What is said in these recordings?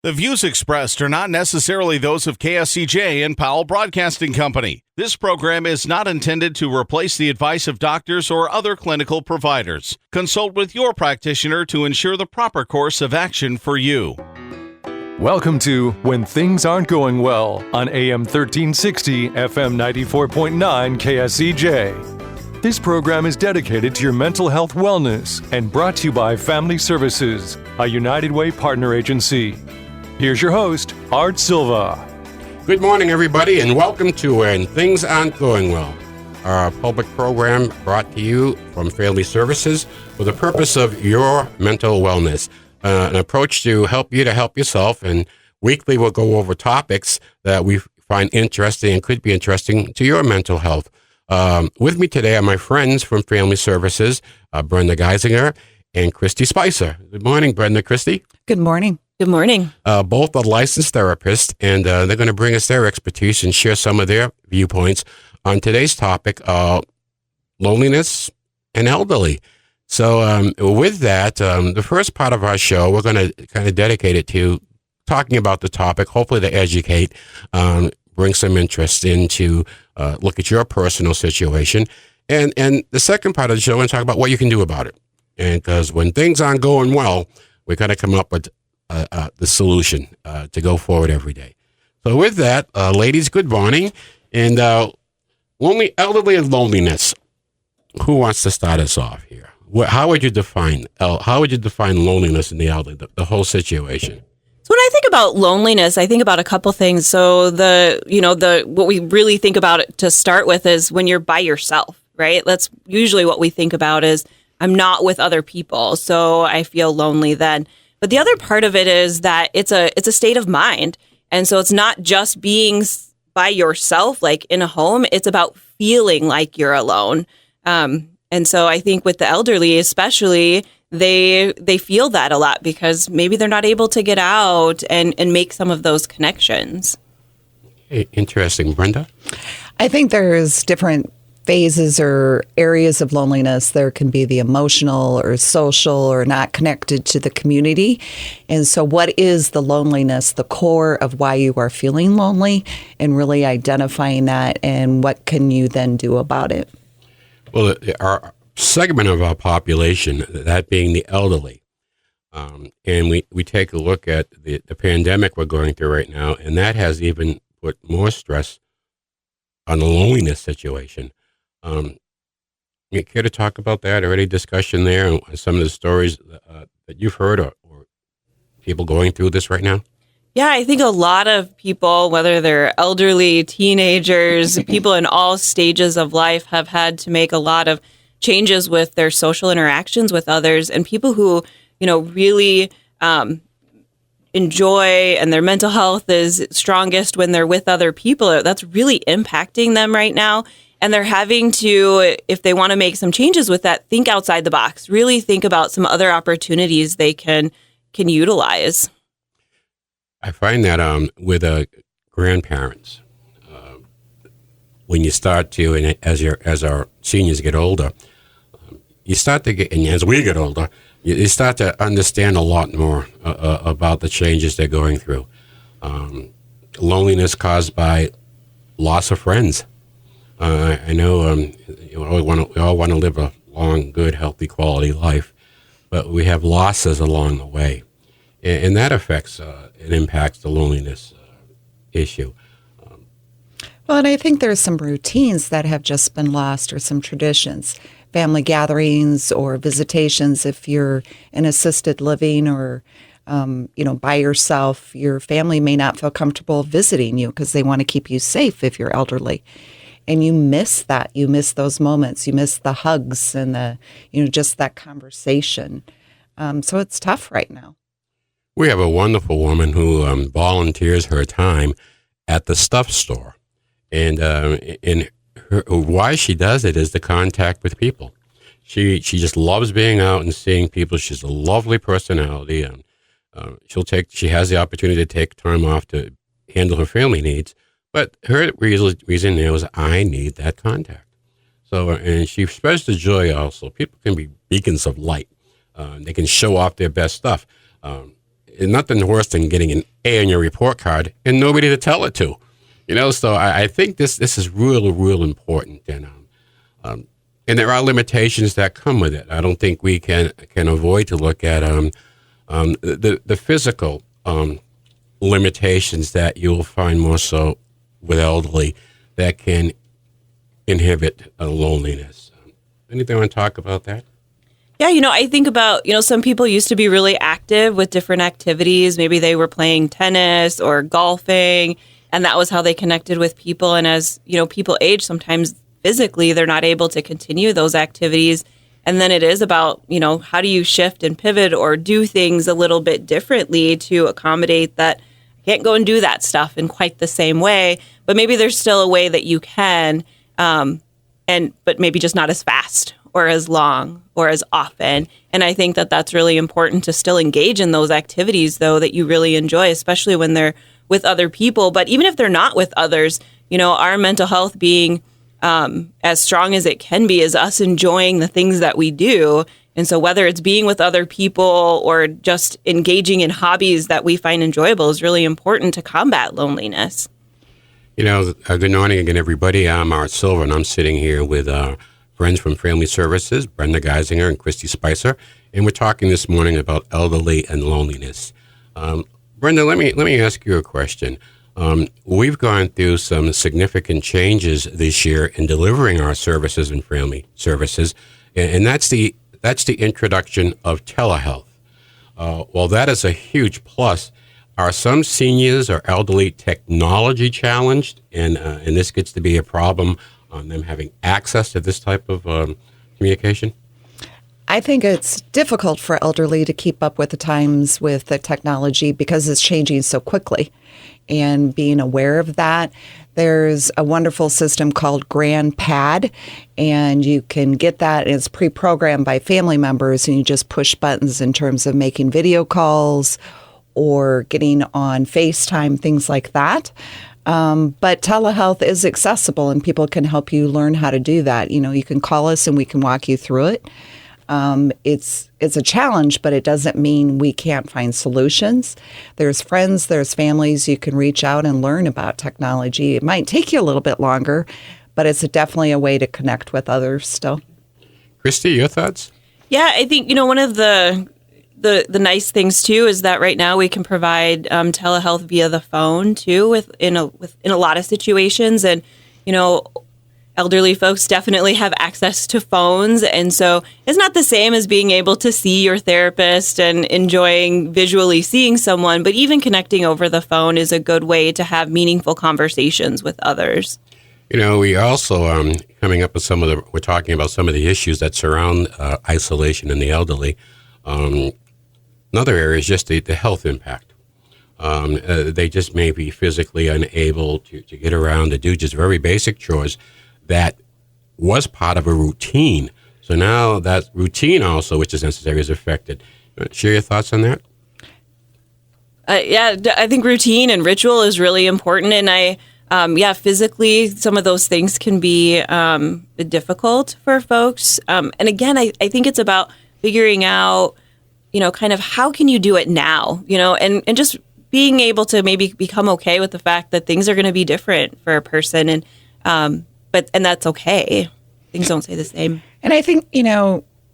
The views expressed are not necessarily those of KSCJ and Powell Broadcasting Company. This program is not intended to replace the advice of doctors or other clinical providers. Consult with your practitioner to ensure the proper course of action for you. Welcome to When Things Aren't Going Well on AM 1360, FM 94.9 KSCJ. This program is dedicated to your mental health wellness and brought to you by Family Services, a United Way partner agency. Here's your host, Art Silva. Good morning, everybody, and welcome to When Things Aren't Going Well, our public program brought to you from Family Services for the purpose of your mental wellness, an approach to help you to help yourself. And weekly, we'll go over topics that we find interesting and could be interesting to your mental health. With me today are my friends from Family Services, Brenda Geisinger and Christy Spicer. Good morning, Brenda, Christy. Good morning. Good morning. Both are licensed therapists, and they're going to bring us their expertise and share some of their viewpoints on today's topic, loneliness and elderly. So with that, the first part of our show, we're going to kind of dedicate it to talking about the topic, hopefully to educate, bring some interest into look at your personal situation. And the second part of the show, we're going to talk about what you can do about it. And because when things aren't going well, we got to come up with the solution to go forward every day. So with that, ladies, good morning. And elderly and loneliness. Who wants to start us off here? How would you define loneliness in the elderly, the whole situation? So when I think about loneliness, I think about a couple things. So what we really think about it to start with is when you're by yourself, right? That's usually what we think about is I'm not with other people, so I feel lonely then. But the other part of it is that it's a state of mind. And so it's not just being by yourself, like in a home. It's about feeling like you're alone. And so I think with the elderly, especially, they feel that a lot because maybe they're not able to get out and make some of those connections. Hey, interesting. Brenda? I think there's different phases or areas of loneliness. There can be the emotional or social or not connected to the community. And so what is the loneliness, the core of why you are feeling lonely, and really identifying that, and what can you then do about it? Well, our segment of our population, that being the elderly, and we take a look at the pandemic we're going through right now, and that has even put more stress on the loneliness situation. You care to talk about that or any discussion there and some of the stories that you've heard or people going through this right now? Yeah, I think a lot of people, whether they're elderly, teenagers, people in all stages of life have had to make a lot of changes with their social interactions with others, and people who, really enjoy and their mental health is strongest when they're with other people. That's really impacting them right now. And they're having to, if they want to make some changes with that, think outside the box, really think about some other opportunities they can utilize. I find that with grandparents, when you start to, and as our seniors get older, you start to get, and as we get older, you start to understand a lot more about the changes they're going through. Loneliness caused by loss of friends. I know we all want to live a long, good, healthy, quality life, but we have losses along the way, and that affects and impacts the loneliness issue. Well, and I think there's some routines that have just been lost, or some traditions, family gatherings or visitations. If you're in assisted living or by yourself, your family may not feel comfortable visiting you because they want to keep you safe if you're elderly. And you miss that. You miss those moments. You miss the hugs and the, just that conversation. So it's tough right now. We have a wonderful woman who volunteers her time at the stuff store. And why she does it is the contact with people. She just loves being out and seeing people. She's a lovely personality. And she has the opportunity to take time off to handle her family needs. But her reason there was, I need that contact. So, and she spreads the joy also. People can be beacons of light. They can show off their best stuff. nothing worse than getting an A on your report card and nobody to tell it to. So I think this is real important, and there are limitations that come with it. I don't think we can avoid to look at the physical limitations that you'll find more so with elderly that can inhibit loneliness. Anything you want to talk about that? Yeah, I think about, some people used to be really active with different activities. Maybe they were playing tennis or golfing, and that was how they connected with people. And as, people age, sometimes physically they're not able to continue those activities. And then it is about, how do you shift and pivot or do things a little bit differently to accommodate that I can't go and do that stuff in quite the same way, but maybe there's still a way that you can, but maybe just not as fast or as long or as often. And I think that that's really important to still engage in those activities, though, that you really enjoy, especially when they're with other people. But even if they're not with others, our mental health being as strong as it can be is us enjoying the things that we do. And so whether it's being with other people or just engaging in hobbies that we find enjoyable is really important to combat loneliness. Good morning again, everybody. I'm Art Silva, and I'm sitting here with friends from Family Services, Brenda Geisinger and Christy Spicer, and we're talking this morning about elderly and loneliness. Brenda, let me ask you a question. We've gone through some significant changes this year in delivering our services and family services, and that's the introduction of telehealth. While that is a huge plus, are some seniors or elderly technology challenged, and this gets to be a problem on them having access to this type of communication? I think it's difficult for elderly to keep up with the times with the technology because it's changing so quickly. And being aware of that, there's a wonderful system called GrandPad, and you can get that. It's pre-programmed by family members, and you just push buttons in terms of making video calls or getting on FaceTime, things like that. But telehealth is accessible, and people can help you learn how to do that. You can call us and we can walk you through it. It's a challenge, but it doesn't mean we can't find solutions. There's friends, there's families you can reach out and learn about technology. It might take you a little bit longer, but it's definitely a way to connect with others still. Christy, your thoughts? Yeah, I think, one of the nice things too is that right now we can provide telehealth via the phone too, in a lot of situations, and elderly folks definitely have access to phones, and so it's not the same as being able to see your therapist and enjoying visually seeing someone. But even connecting over the phone is a good way to have meaningful conversations with others. We also coming up with we're talking about some of the issues that surround isolation in the elderly. Another area is just the health impact. They just may be physically unable to get around to do just very basic chores that was part of a routine. So now that routine also, which is necessary, is affected. Share your thoughts on that? I think routine and ritual is really important. And physically, some of those things can be difficult for folks. And again, I think it's about figuring out, kind of how can you do it now, and just being able to maybe become okay with the fact that things are going to be different for a person. And and that's okay. Things don't stay the same. And I think,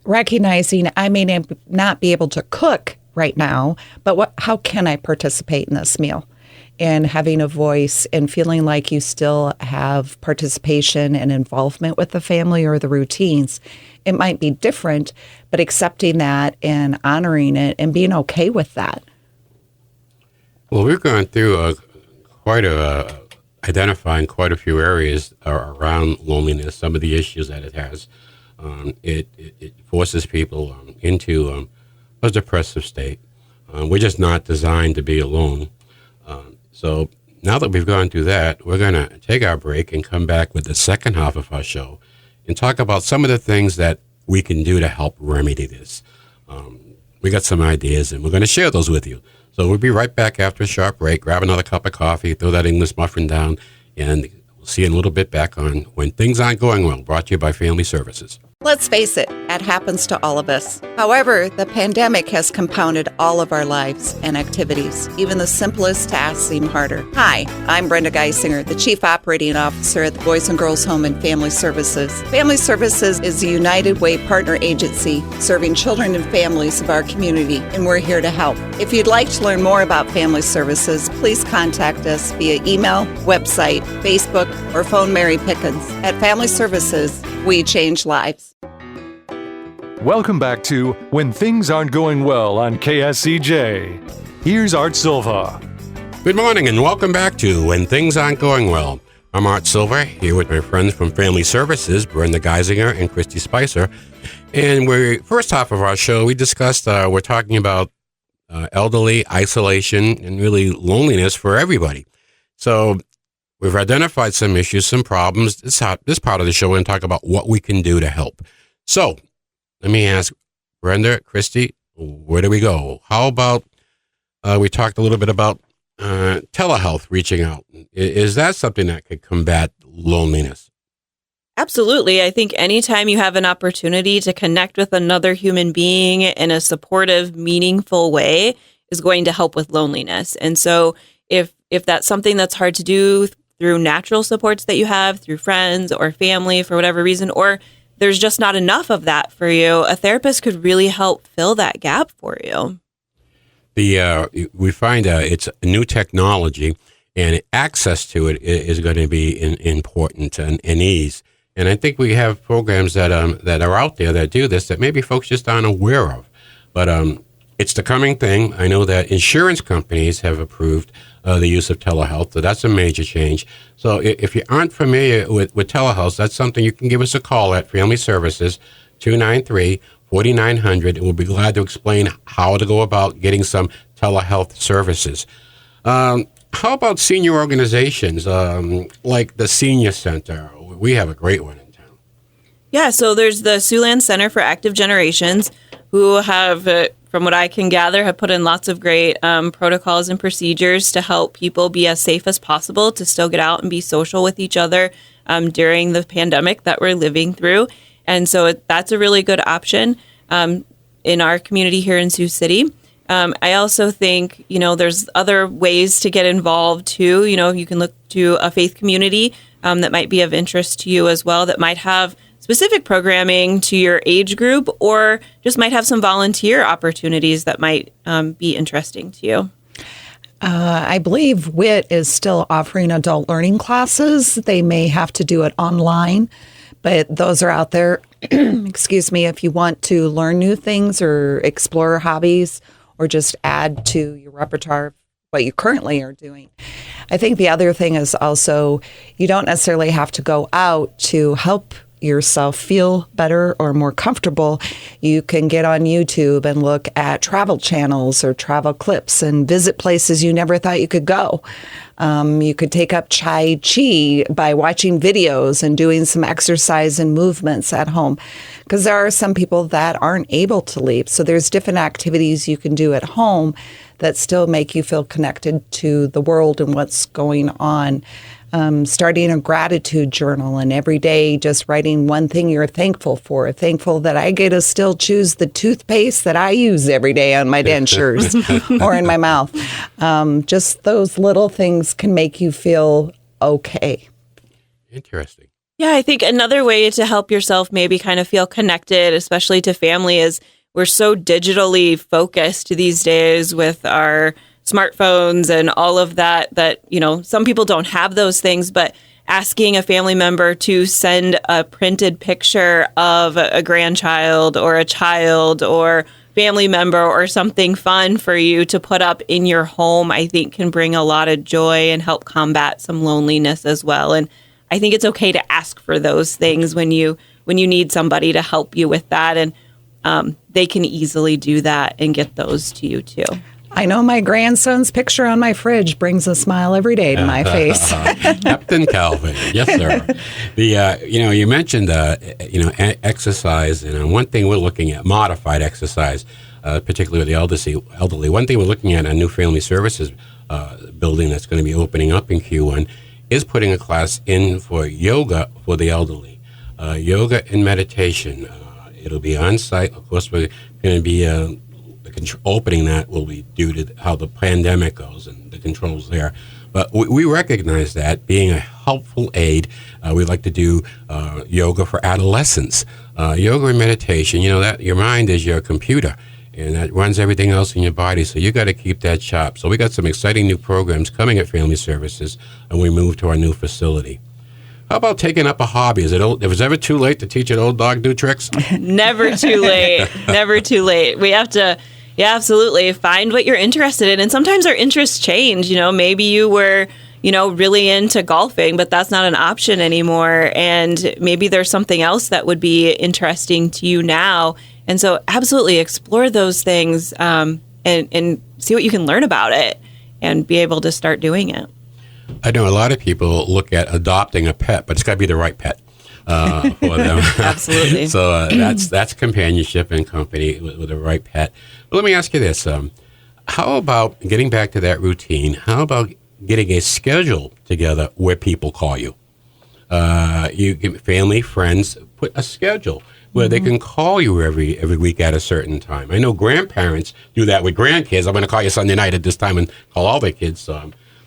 recognizing I may not be able to cook right now, but how can I participate in this meal? And having a voice and feeling like you still have participation and involvement with the family or the routines. It might be different, but accepting that and honoring it and being okay with that. Well, we've gone through identifying quite a few areas around loneliness, some of the issues that it has. It forces people into a depressive state. We're just not designed to be alone. So now that we've gone through that, we're going to take our break and come back with the second half of our show and talk about some of the things that we can do to help remedy this. We got some ideas, and we're going to share those with you. So we'll be right back after a sharp break. Grab another cup of coffee, throw that English muffin down, and we'll see you in a little bit back on When Things Aren't Going Well, brought to you by Family Services. Let's face it, that happens to all of us. However, the pandemic has compounded all of our lives and activities. Even the simplest tasks seem harder. Hi, I'm Brenda Geisinger, the Chief Operating Officer at the Boys and Girls Home and Family Services. Family Services is a United Way partner agency serving children and families of our community, and we're here to help. If you'd like to learn more about Family Services, please contact us via email, website, Facebook, or phone Mary Pickens. At Family Services, we change lives. Welcome back to When Things Aren't Going Well on KSCJ. Here's Art Silva. Good morning and welcome back to When Things Aren't Going Well. I'm Art Silva, here with my friends from Family Services, Brenda Geisinger and Christy Spicer. And first half of our show, we discussed, we're talking about elderly, isolation, and really loneliness for everybody. So we've identified some issues, some problems. This part of the show, we're going to talk about what we can do to help. So let me ask Brenda, Christy, where do we go? How about we talked a little bit about telehealth, reaching out. Is that something that could combat loneliness? Absolutely. I think anytime you have an opportunity to connect with another human being in a supportive, meaningful way is going to help with loneliness. And so if that's something that's hard to do through natural supports that you have, through friends or family for whatever reason, or there's just not enough of that for you, a therapist could really help fill that gap for you. We find it's new technology, and access to it is going to be important and ease. And I think we have programs that are out there that do this that maybe folks just aren't aware of. But it's the coming thing. I know that insurance companies have approved the use of telehealth, so that's a major change. So if you aren't familiar with telehealth, that's something you can give us a call at Family Services, 293-4900, and we'll be glad to explain how to go about getting some telehealth services. How about senior organizations like the Senior Center? We have a great one in town. Yeah, so there's the Siouxland Center for Active Generations, who have, from what I can gather, have put in lots of great protocols and procedures to help people be as safe as possible to still get out and be social with each other during the pandemic that we're living through. And so that's a really good option in our community here in Sioux City. I also think, there's other ways to get involved too. You can look to a faith community that might be of interest to you as well, that might have specific programming to your age group, or just might have some volunteer opportunities that might be interesting to you. I believe WIT is still offering adult learning classes. They may have to do it online, but those are out there. Excuse me, if you want to learn new things or explore hobbies or just add to your repertoire what you currently are doing. I think the other thing is also you don't necessarily have to go out to help yourself feel better or more comfortable. You can get on YouTube and look at travel channels or travel clips and visit places you never thought you could go. You could take up Tai Chi by watching videos and doing some exercise and movements at home, because there are some people that aren't able to leave. So there's different activities you can do at home that still make you feel connected to the world and what's going on. Starting a gratitude journal, and every day just writing one thing you're thankful for. Thankful that I get to still choose the toothpaste that I use every day on my dentures or in my mouth. Just those little things can make you feel okay. Interesting. Yeah, I think another way to help yourself maybe kind of feel connected, especially to family, is we're so digitally focused these days with our smartphones and all of that, some people don't have those things, but asking a family member to send a printed picture of a grandchild or a child or family member or something fun for you to put up in your home, I think can bring a lot of joy and help combat some loneliness as well. And I think it's okay to ask for those things when you need somebody to help you with that. And they can easily do that and get those to you too. I know my grandson's picture on my fridge brings a smile every day to my face. Captain Calvin, yes, sir. You mentioned, exercise, and one thing we're looking at, modified exercise, particularly with the elderly. One thing we're looking at a new family services building that's going to be opening up in Q1 is putting a class in for yoga for the elderly. yoga and meditation. It'll be on site. Of course, we're going to be opening that will be due to how the pandemic goes and the controls there. But we recognize that being a helpful aid, we like to do yoga for adolescents. Yoga and meditation, that your mind is your computer, and that runs everything else in your body, so you got to keep that sharp. So we got some exciting new programs coming at Family Services, and we move to our new facility. How about taking up a hobby? Is it ever too late to teach an old dog new tricks? Never too late. Never too late. We have to, absolutely find what you're interested in. And sometimes our interests change. Maybe you were, really into golfing, but that's not an option anymore. And maybe there's something else that would be interesting to you now. And so absolutely explore those things and see what you can learn about it and be able to start doing it. I know a lot of people look at adopting a pet, but it's got to be the right pet for them. Absolutely. So that's companionship and company with the right pet. But let me ask you this. How about getting back to that routine? How about getting a schedule together where people call you? You give family, friends, put a schedule where they can call you every week at a certain time. I know grandparents do that with grandkids. I'm going to call you Sunday night at this time and call all their kids.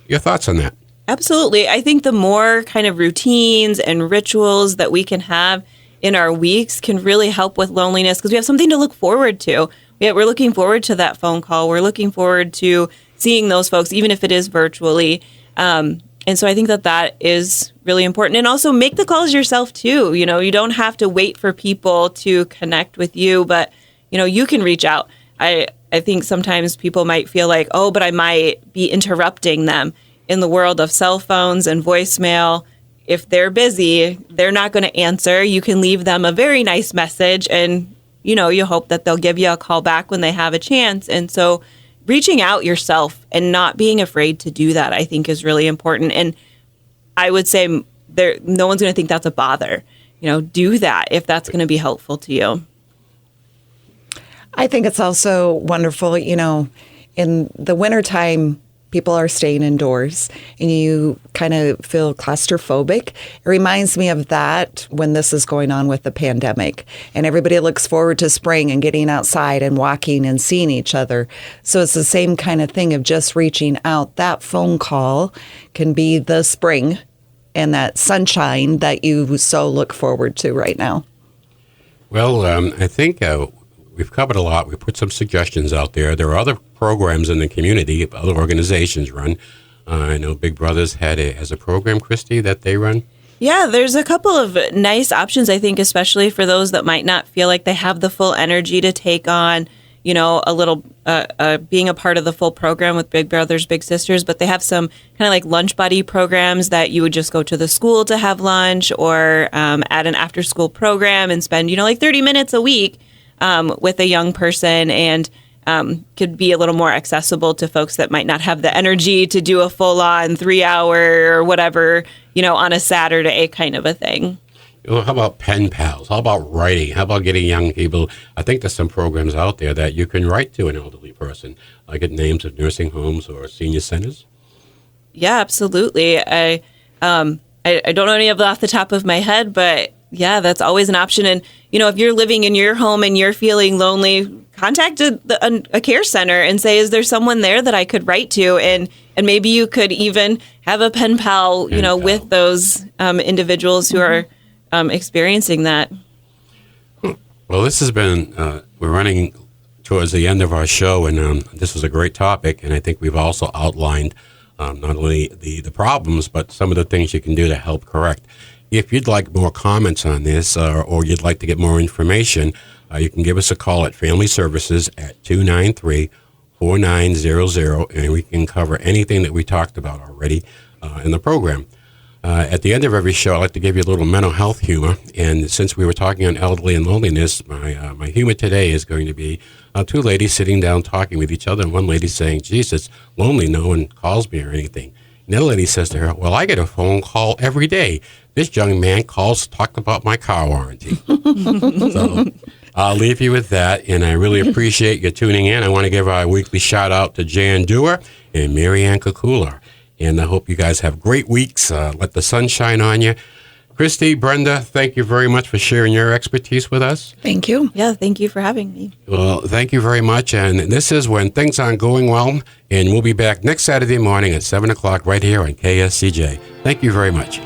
Your thoughts on that? Absolutely. I think the more kind of routines and rituals that we can have in our weeks can really help with loneliness because we have something to look forward to. We're looking forward to that phone call. We're looking forward to seeing those folks, even if it is virtually. And so I think that is really important. And also make the calls yourself too. You don't have to wait for people to connect with you, but, you can reach out. I think sometimes people might feel like, oh, but I might be interrupting them. In the world of cell phones and voicemail, if they're busy, they're not going to answer. You can leave them a very nice message and, you hope that they'll give you a call back when they have a chance. And so reaching out yourself and not being afraid to do that, I think is really important. And I would say no one's going to think that's a bother. Do that if that's going to be helpful to you. I think it's also wonderful, in the wintertime, people are staying indoors and you kind of feel claustrophobic. It reminds me of that when this is going on with the pandemic and everybody looks forward to spring and getting outside and walking and seeing each other. So it's the same kind of thing of just reaching out. That phone call can be the spring and that sunshine that you so look forward to right now. Well, I think we've covered a lot. We put some suggestions out there. There are other programs in the community, other organizations run. I know Big Brothers has a program, Christy, that they run. Yeah, there's a couple of nice options, I think, especially for those that might not feel like they have the full energy to take on, a little being a part of the full program with Big Brothers, Big Sisters. But they have some kind of like lunch buddy programs that you would just go to the school to have lunch or at an after school program and spend, 30 minutes a week with a young person and could be a little more accessible to folks that might not have the energy to do a full-on 3-hour or whatever, on a Saturday kind of a thing. How about pen pals? How about writing? How about getting young people? I think there's some programs out there that you can write to an elderly person, like at names of nursing homes or senior centers. Yeah, absolutely. I don't know any of that off the top of my head, but yeah, that's always an option. And, if you're living in your home and you're feeling lonely, contact a care center and say, is there someone there that I could write to? And maybe you could even have a pen pal, with those individuals who are experiencing that. Well, this has been, we're running towards the end of our show, and this was a great topic. And I think we've also outlined not only the problems, but some of the things you can do to help correct. If you'd like more comments on this or you'd like to get more information, you can give us a call at Family Services at 293-4900, and we can cover anything that we talked about already in the program. At the end of every show, I like to give you a little mental health humor, and since we were talking on elderly and loneliness, my humor today is going to be two ladies sitting down talking with each other, and one lady saying, geez, it's lonely, no one calls me or anything. Another lady says to her, well, I get a phone call every day. This young man calls to talk about my car warranty. So I'll leave you with that, and I really appreciate you tuning in. I want to give our weekly shout-out to Jan Dewar and Marianne Kakula, and I hope you guys have great weeks. Let the sun shine on you. Christy, Brenda, thank you very much for sharing your expertise with us. Thank you. Yeah, thank you for having me. Well, thank you very much. And this is When Things Aren't Going Well. And we'll be back next Saturday morning at 7 o'clock right here on KSCJ. Thank you very much.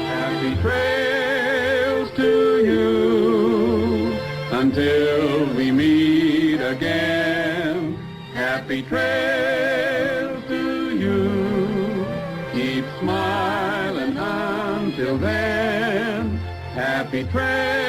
Happy trails to you until we meet again. Happy trails to you. Keep smiling until then. Happy trails.